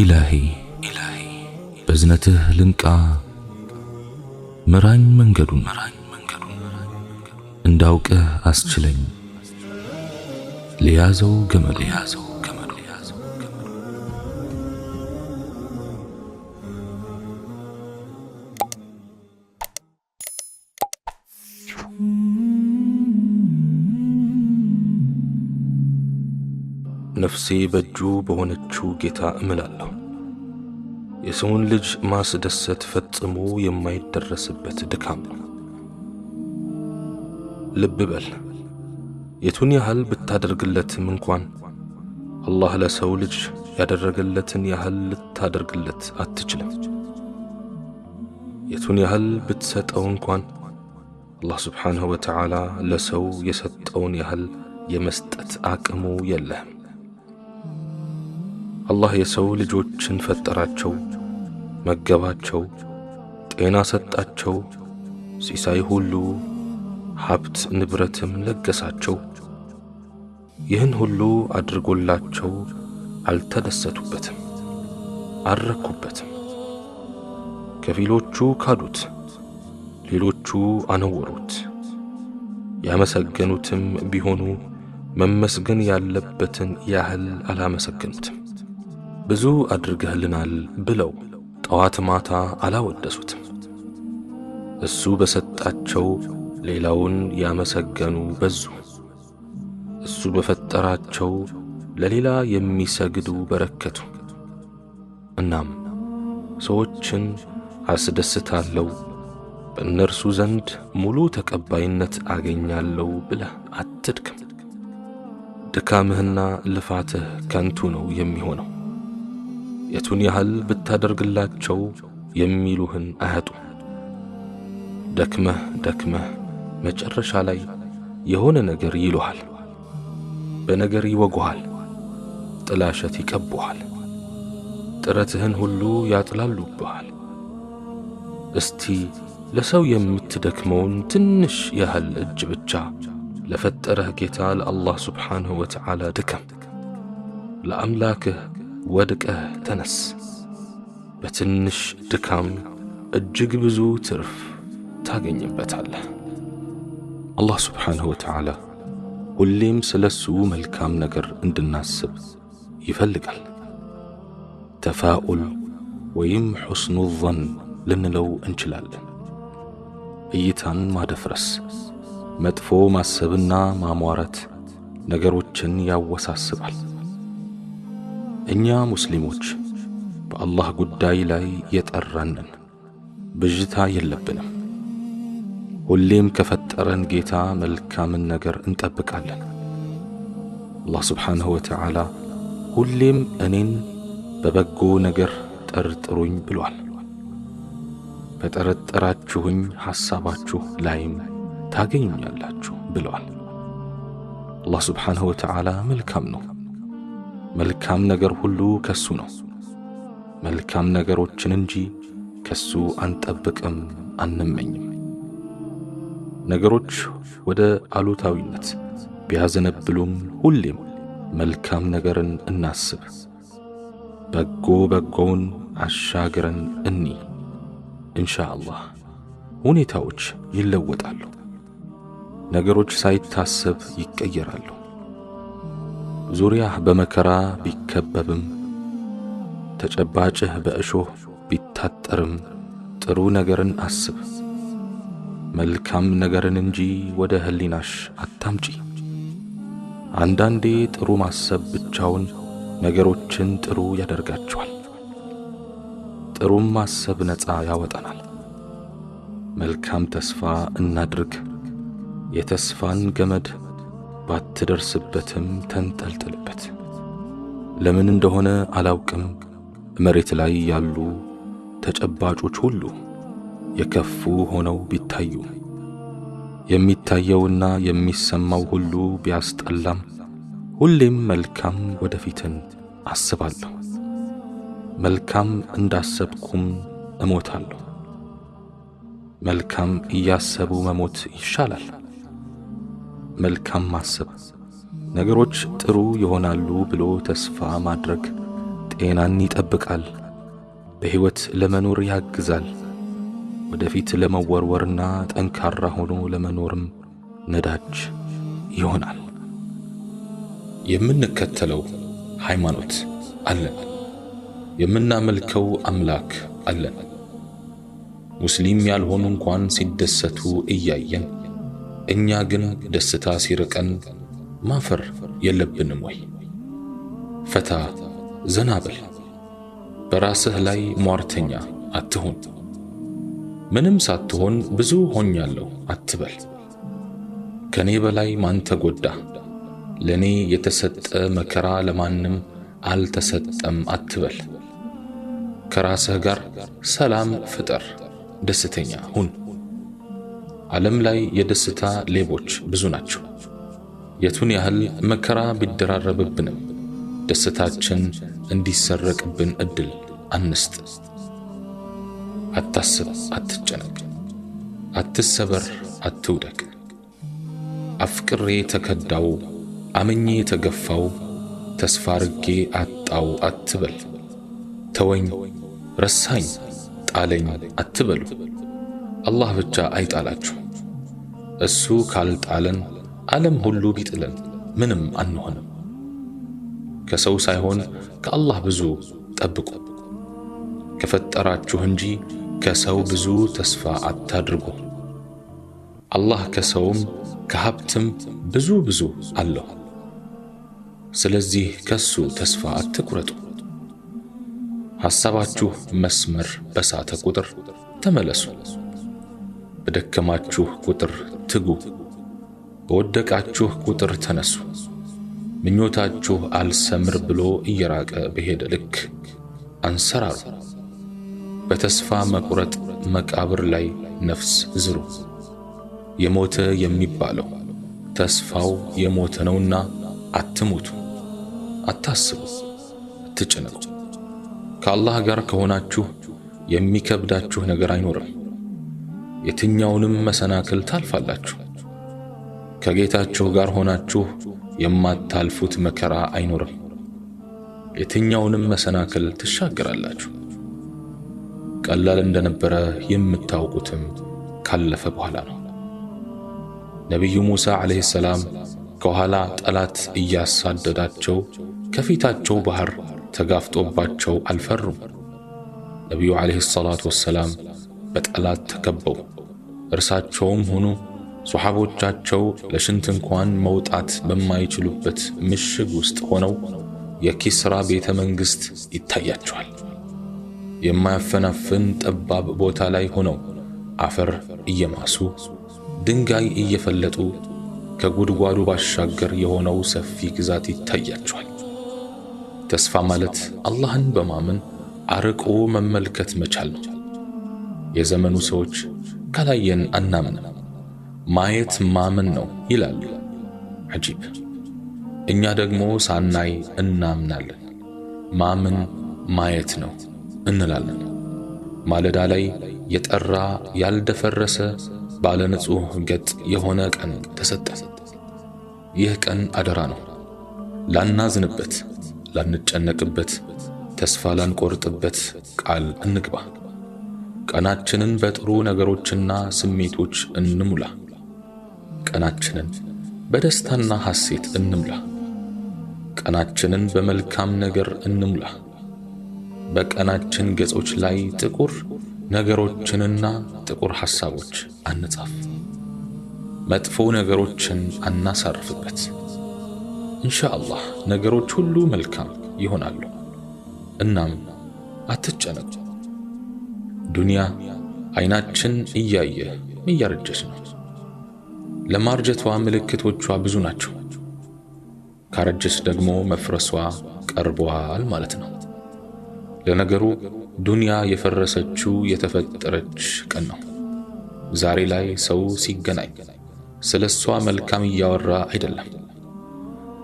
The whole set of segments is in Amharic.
إلهي بزنته لنكا مران منجدون انداوك أسجلين ليازو جمل ነፍሴ በእጁ በሆነችው ጌታ እምላለሁ። የሰውን ልጅ ማስደሰት ፈጽሞ የማይደረስበት ድካም ነው። ልብ በል፣ የቱን ያህል ብታደርግለትም እንኳን አላህ ለሰው ልጅ ያደረገለትን ያህል ልታደርግለት አትችልም። የቱን ያህል ብትሰጠው እንኳን አላህ ስብሓንሁ ወተዓላ ለሰው የሰጠውን ያህል የመስጠት አቅሙ የለህም። አላህ የሰው ልጆችን ፈጠራቸው፣ መገባቸው፣ ጤና ሰጣቸው፣ ሲሳይ ሁሉ ሀብት ንብረትም ለገሳቸው። ይህን ሁሉ አድርጎላቸው አልተደሰቱበትም፣ አልረኩበትም። ከፊሎቹ ካዱት፣ ሌሎቹ አነወሩት። ያመሰገኑትም ቢሆኑ መመስገን ያለበትን ያህል አላመሰገኑትም። ብዙ አድርገህልናል ብለው ጠዋት ማታ አላወደሱትም። እሱ በሰጣቸው ሌላውን ያመሰገኑ በዙ። እሱ በፈጠራቸው ለሌላ የሚሰግዱ በረከቱ። እናም ሰዎችን አስደስታለሁ፣ በእነርሱ ዘንድ ሙሉ ተቀባይነት አገኛለሁ ብለህ አትድክም። ድካምህና ልፋትህ ከንቱ ነው የሚሆነው። የቱን ያህል ብታደርግላቸው የሚሉህን አያጡ። ደክመህ መጨረሻ ላይ የሆነ ነገር ይሉሃል፣ በነገር ይወጉሃል፣ ጥላሸት ይቀቡሃል፣ ጥረትህን ሁሉ ያጥላሉብሃል። እስቲ ለሰው የምትደክመውን ትንሽ ያህል እጅ ብቻ ለፈጠረህ ጌታ ለአላህ ስብሓንሁ ወተዓላ ድከም። ለአምላክህ ወድቀህ ተነስ። በትንሽ ድካም እጅግ ብዙ ትርፍ ታገኝበታለህ። አላህ ስብሓንሁ ወተዓላ ሁሌም ስለሱ መልካም ነገር እንድናስብ ይፈልጋል። ተፋኡል ወይም ሑስኑ ظን ልንለው እንችላለን። እይታን ማደፍረስ፣ መጥፎ ማሰብና ማሟረት ነገሮችን ያወሳስባል። እኛ ሙስሊሞች በአላህ ጉዳይ ላይ የጠራንን ብዥታ የለብንም። ሁሌም ከፈጠረን ጌታ መልካምን ነገር እንጠብቃለን። አላህ ስብሓንሁ ወተዓላ ሁሌም እኔን በበጎ ነገር ጠርጥሩኝ ብሏል። በጠረጠራችሁኝ ሐሳባችሁ ላይም ታገኙኛላችሁ ብለዋል። አላህ ስብሓንሁ ወተዓላ መልካም ነው። መልካም ነገር ሁሉ ከሱ ነው። መልካም ነገሮችን እንጂ ከሱ አንጠብቅም፣ አንመኝም። ነገሮች ወደ አሉታዊነት ቢያዘነብሉም ሁሌም መልካም ነገርን እናስብ። በጎውን አሻግረን እኒ ኢንሻአላህ ሁኔታዎች ይለወጣሉ። ነገሮች ሳይታሰብ ይቀየራሉ። ዙሪያህ በመከራ ቢከበብም ተጨባጭህ በእሾህ ቢታጠርም ጥሩ ነገርን አስብ። መልካም ነገርን እንጂ ወደ ህሊናሽ አታምጪ። አንዳንዴ ጥሩ ማሰብ ብቻውን ነገሮችን ጥሩ ያደርጋቸዋል። ጥሩም ማሰብ ነፃ ያወጣናል። መልካም ተስፋ እናድርግ። የተስፋን ገመድ ባትደርስበትም ተንጠልጥልበት። ለምን እንደሆነ አላውቅም፣ መሬት ላይ ያሉ ተጨባጮች ሁሉ የከፉ ሆነው ቢታዩ፣ የሚታየውና የሚሰማው ሁሉ ቢያስጠላም፣ ሁሌም መልካም ወደፊትን አስባለሁ። መልካም እንዳሰብኩም እሞታለሁ። መልካም እያሰቡ መሞት ይሻላል። መልካም ማሰብ፣ ነገሮች ጥሩ ይሆናሉ ብሎ ተስፋ ማድረግ ጤናን ይጠብቃል፣ በሕይወት ለመኖር ያግዛል፣ ወደፊት ለመወርወርና ጠንካራ ሆኖ ለመኖርም ነዳጅ ይሆናል። የምንከተለው ሃይማኖት አለን፣ የምናመልከው አምላክ አለን። ሙስሊም ያልሆኑ እንኳን ሲደሰቱ እያየን እኛ ግን ደስታ ሲርቀን ማፈር የለብንም ወይ? ፈታ ዘና በል፣ በራስህ ላይ ሟርተኛ አትሁን። ምንም ሳትሆን ብዙ ሆኛለሁ አትበል። ከኔ በላይ ማን ተጎዳ? ለኔ የተሰጠ መከራ ለማንም አልተሰጠም አትበል። ከራስህ ጋር ሰላም ፍጠር፣ ደስተኛ ሁን። ዓለም ላይ የደስታ ሌቦች ብዙ ናቸው። የቱን ያህል መከራ ቢደራረብብንም ደስታችን እንዲሰረቅብን እድል አንስጥ። አታስብ፣ አትጨነቅ፣ አትሰበር፣ አትውደቅ። አፍቅሬ ተከዳው፣ አምኜ ተገፋው፣ ተስፋ አርጌ አጣው አትበል። ተወኝ፣ ረሳኝ፣ ጣለኝ አትበሉ። አላህ ብቻ አይጣላችሁ። እሱ ካልጣለን ዓለም ሁሉ ቢጥለን ምንም አንሆንም። ከሰው ሳይሆን ከአላህ ብዙ ጠብቁ። ከፈጠራችሁ እንጂ ከሰው ብዙ ተስፋ አታድርጉ። አላህ ከሰውም ከሀብትም ብዙ አለው። ስለዚህ ከሱ ተስፋ አትቁረጡ። ሐሳባችሁ መስመር በሳተ ቁጥር ተመለሱ። በደከማችሁ ቁጥር ትጉ። በወደቃችሁ ቁጥር ተነሱ። ምኞታችሁ አልሰምር ብሎ እየራቀ በሄደ ልክ አንሰራሩ። በተስፋ መቁረጥ መቃብር ላይ ነፍስ ዝሩ። የሞተ የሚባለው ተስፋው የሞተ ነውና አትሙቱ፣ አታስቡ፣ አትጨነቁ። ከአላህ ጋር ከሆናችሁ የሚከብዳችሁ ነገር አይኖርም። የትኛውንም መሰናክል ታልፋላችሁ። ከጌታችሁ ጋር ሆናችሁ የማታልፉት መከራ አይኖርም። የትኛውንም መሰናክል ትሻገራላችሁ። ቀላል እንደነበረ የምታውቁትም ካለፈ በኋላ ነው። ነቢዩ ሙሳ ዓለይሂ ሰላም ከኋላ ጠላት እያሳደዳቸው ከፊታቸው ባህር ተጋፍጦባቸው አልፈሩም። ነቢዩ ዓለይሂ ሰላቱ ወሰላም በጠላት ተከበው እርሳቸውም ሆኑ ሱሐቦቻቸው ለሽንት እንኳን መውጣት በማይችሉበት ምሽግ ውስጥ ሆነው የኪስራ ቤተ መንግሥት ይታያቸዋል። የማያፈናፍን ጠባብ ቦታ ላይ ሆነው አፈር እየማሱ ድንጋይ እየፈለጡ ከጉድጓዱ ባሻገር የሆነው ሰፊ ግዛት ይታያቸዋል። ተስፋ ማለት አላህን በማመን አርቆ መመልከት መቻል ነው። የዘመኑ ሰዎች ካላየን አናምንም፣ ማየት ማመን ነው ይላሉ። አጂብ! እኛ ደግሞ ሳናይ እናምናለን። ማመን ማየት ነው እንላለን። ማለዳ ላይ የጠራ ያልደፈረሰ ባለ ንጹህ ገጥ የሆነ ቀን ተሰጠ። ይህ ቀን አደራ ነው። ላናዝንበት፣ ላንጨነቅበት፣ ተስፋ ላንቆርጥበት ቃል እንግባ። ቀናችንን በጥሩ ነገሮችና ስሜቶች እንሙላ። ቀናችንን በደስታና ሐሴት እንሙላ። ቀናችንን በመልካም ነገር እንሙላ። በቀናችን ገጾች ላይ ጥቁር ነገሮችንና ጥቁር ሐሳቦች አንጻፍ። መጥፎ ነገሮችን አናሳርፍበት። ኢንሻአላህ ነገሮች ሁሉ መልካም ይሆናሉ። እናም አትጨነቁ። ዱንያ አይናችን እያየ እያረጀች ነው። ለማርጀቷ ምልክቶቿ ብዙ ናቸው። ካረጀች ደግሞ መፍረሷ ቀርቧል ማለት ነው። ለነገሩ ዱንያ የፈረሰችው የተፈጠረች ቀን ነው። ዛሬ ላይ ሰው ሲገናኝ ስለሷ መልካም እያወራ አይደለም።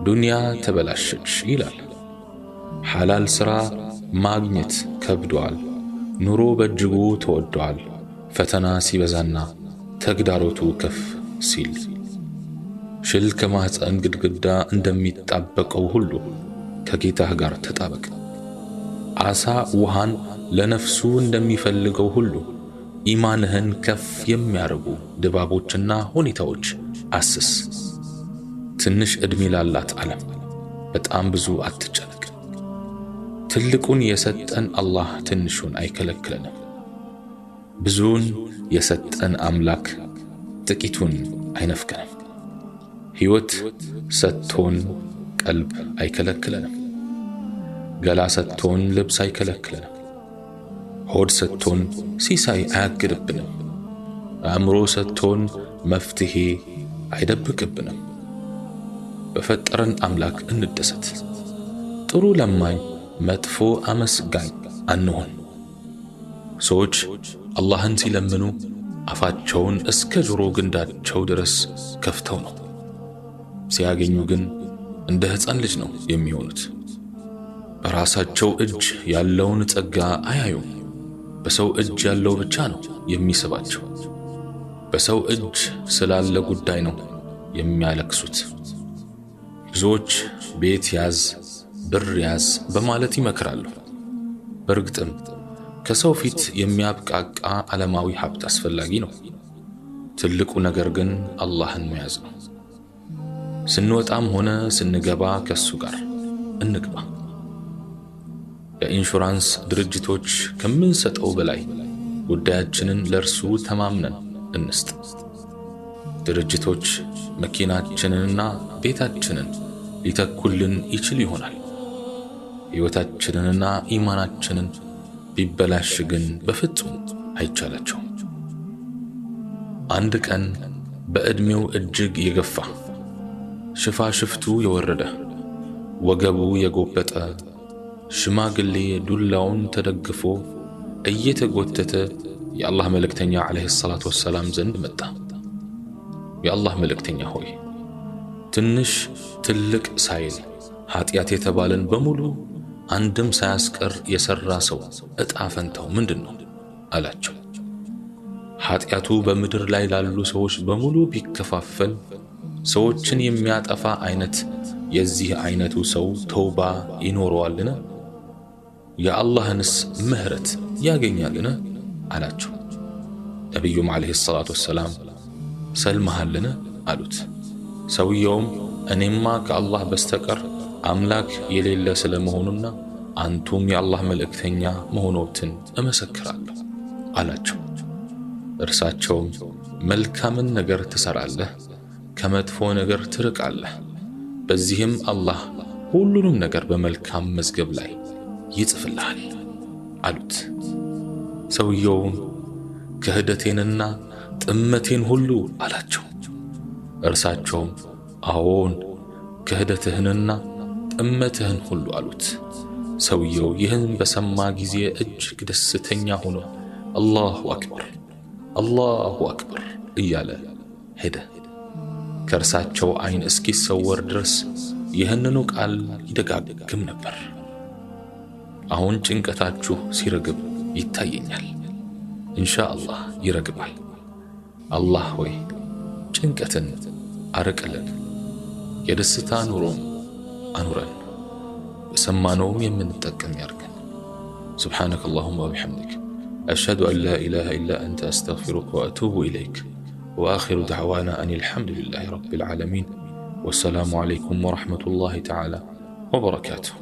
ዱንያ ተበላሸች ይላል። ሐላል ሥራ ማግኘት ከብዷል። ኑሮ በእጅጉ ተወዷል። ፈተና ሲበዛና ተግዳሮቱ ከፍ ሲል ሽል ከማህፀን ግድግዳ እንደሚጣበቀው ሁሉ ከጌታህ ጋር ተጣበቅ። ዓሣ ውሃን ለነፍሱ እንደሚፈልገው ሁሉ ኢማንህን ከፍ የሚያደርጉ ድባቦችና ሁኔታዎች አስስ። ትንሽ ዕድሜ ላላት ዓለም በጣም ብዙ አትጨነቅ። ትልቁን የሰጠን አላህ ትንሹን አይከለክለንም። ብዙውን የሰጠን አምላክ ጥቂቱን አይነፍከንም። ሕይወት ሰጥቶን ቀልብ አይከለክለንም። ገላ ሰጥቶን ልብስ አይከለክለንም። ሆድ ሰጥቶን ሲሳይ አያግድብንም። አእምሮ ሰጥቶን መፍትሄ አይደብቅብንም። በፈጠረን አምላክ እንደሰት። ጥሩ ለማኝ መጥፎ አመስጋኝ አንሆን። ሰዎች አላህን ሲለምኑ አፋቸውን እስከ ጆሮ ግንዳቸው ድረስ ከፍተው ነው። ሲያገኙ ግን እንደ ሕፃን ልጅ ነው የሚሆኑት። በራሳቸው እጅ ያለውን ጸጋ አያዩም። በሰው እጅ ያለው ብቻ ነው የሚስባቸው። በሰው እጅ ስላለ ጉዳይ ነው የሚያለቅሱት። ብዙዎች ቤት ያዝ፣ ብር ያዝ በማለት ይመክራሉ። በእርግጥም ከሰው ፊት የሚያብቃቃ ዓለማዊ ሀብት አስፈላጊ ነው። ትልቁ ነገር ግን አላህን መያዝ ነው። ስንወጣም ሆነ ስንገባ ከሱ ጋር እንግባ። ለኢንሹራንስ ድርጅቶች ከምንሰጠው በላይ ጉዳያችንን ለእርሱ ተማምነን እንስጥ። ድርጅቶች መኪናችንንና ቤታችንን ሊተኩልን ይችል ይሆናል። ሕይወታችንንና ኢማናችንን ቢበላሽ ግን በፍጹም አይቻላቸውም። አንድ ቀን በዕድሜው እጅግ የገፋ ሽፋሽፍቱ የወረደ ወገቡ የጎበጠ ሽማግሌ ዱላውን ተደግፎ እየተጎተተ የአላህ መልእክተኛ ዓለይሂ ሰላቱ ወሰላም ዘንድ መጣ። የአላህ መልእክተኛ ሆይ ትንሽ ትልቅ ሳይል ኃጢአት የተባለን በሙሉ አንድም ሳያስቀር የሰራ ሰው ዕጣ ፈንታው ምንድነው? አላቸው። ኃጢአቱ በምድር ላይ ላሉ ሰዎች በሙሉ ቢከፋፈል ሰዎችን የሚያጠፋ አይነት የዚህ አይነቱ ሰው ተውባ ይኖረዋልን? የአላህንስ ምህረት ያገኛልን? አላቸው። ነቢዩም ዓለይሂ ሰላቱ ወሰላም ሰልመሃልን? አሉት። ሰውየውም እኔማ ከአላህ በስተቀር አምላክ የሌለ ስለመሆኑና አንቱም የአላህ መልእክተኛ መሆኖትን እመሰክራለሁ አላቸው። እርሳቸውም መልካምን ነገር ትሰራለህ፣ ከመጥፎ ነገር ትርቃለህ፣ በዚህም አላህ ሁሉንም ነገር በመልካም መዝገብ ላይ ይጽፍልሃል አሉት። ሰውየውም ክህደቴንና ጥመቴን ሁሉ አላቸው። እርሳቸውም አዎን ክህደትህንና ጥመትህን ሁሉ አሉት። ሰውየው ይህን በሰማ ጊዜ እጅግ ደስተኛ ሆኖ አላሁ አክበር አላሁ አክበር እያለ ሄደ። ከእርሳቸው ዓይን እስኪሰወር ድረስ ይህንኑ ቃል ይደጋግም ነበር። አሁን ጭንቀታችሁ ሲረግብ ይታየኛል። ኢንሻአላህ ይረግባል። አላህ ሆይ ጭንቀትን አርቅልን፣ የደስታ ኑሮም አኑረን፣ በሰማነውም የምንጠቀም ያርገን። سبحانك اللهم وبحمدك أشهد أن لا إله إلا أنت أستغفرك وأتوب إليك وآخر دعوانا أن الحمد لله رب العالمين والسلام عليكم ورحمة الله تعالى وبركاته.